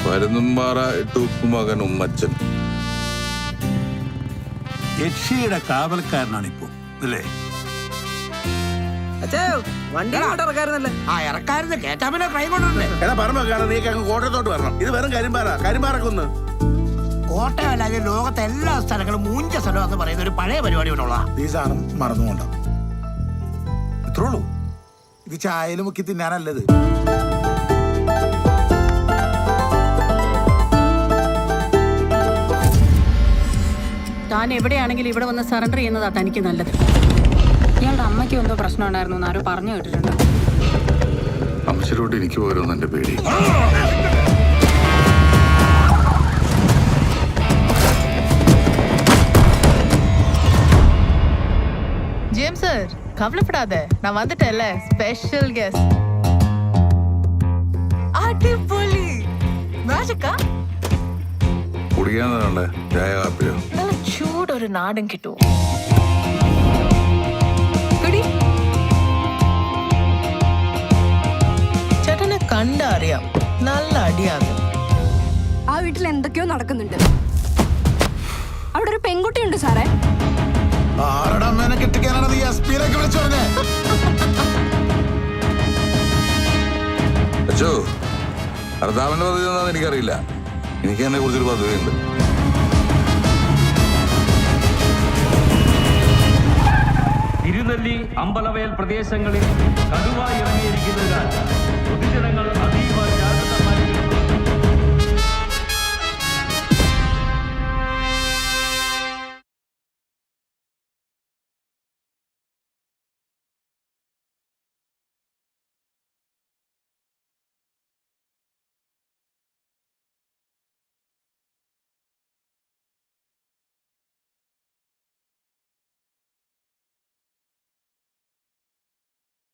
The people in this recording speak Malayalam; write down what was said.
പരുന്നുംപാറ ഇട്ടുപ്പുമകൻ ഉമ്മച്ചൻ. യക്ഷിയുടെ കാവൽക്കാരനാണിപ്പോ അല്ലേ? കോട്ടയത്തോട്ട് വരണം. ഇത് വെറും കരിമ്പാറക്കൊന്ന് കോട്ടയമല്ലാതെ ലോകത്തെ എല്ലാ സ്ഥലങ്ങളും മൂഞ്ച സ്ഥലം എന്ന് പറയുന്ന ഒരു പഴയ പരിപാടി ഉള്ള ഈ സാധനം മറന്നുകൊണ്ട ഇത്രയുള്ളൂ. ഇത് ചായയിൽ മുക്കി തിന്നാനല്ലത്. താൻ എവിടെയാണെങ്കിലും ഇവിടെ വന്ന് സറണ്ടർ ചെയ്യുന്നതാ തനിക്ക് നല്ലത്. ഇയാളുടെ അമ്മയ്ക്ക് എന്തോ പ്രശ്നം ഉണ്ടായിരുന്നു എന്ന് ആരോ പറഞ്ഞു കേട്ടിട്ടുണ്ട്. അമ്മച്ചിലോട്ട് എനിക്ക് പോരുമെന്ന് എന്റെ പേടി. ஜேம்ஸ் சார் கவலைப்படாத, நான் வந்துட்டேன்ல, ஸ்பெஷல் கெஸ்ட். അടിപൊളി മാജിക്കാ. കുടിക്കാന്നേ ചായ കാപ്പിയോ? നല്ല ചൂടൊരു നാടൻ കിട്ടുമോ? ചേട്ടനെ കണ്ടറിയാം, നല്ല അടിയാണ്. ആ വീട്ടിൽ എന്തൊക്കെയോ നടക്കുന്നുണ്ട്. അവിടെ ഒരു പെൺകുട്ടിയുണ്ട് സാറേ. ആരുടെ അമ്മേനെ കെട്ടിക്കാനാണ് നീ എസ്പിയിലേക്ക് വിളിച്ചു പറഞ്ഞേ? അച്ചോ, ഭർത്താവിന്റെ പദ്ധതി എന്താണെന്ന് എനിക്കറിയില്ല. എനിക്ക് എന്നെ കുറിച്ചൊരു പദ്ധതിയുണ്ട്. തിരുനെല്ലി അമ്പലവയൽ പ്രദേശങ്ങളിൽ കടുവ ഇറങ്ങിയിരിക്കുന്നതിനാൽ പൊതുജനങ്ങൾ അതീവ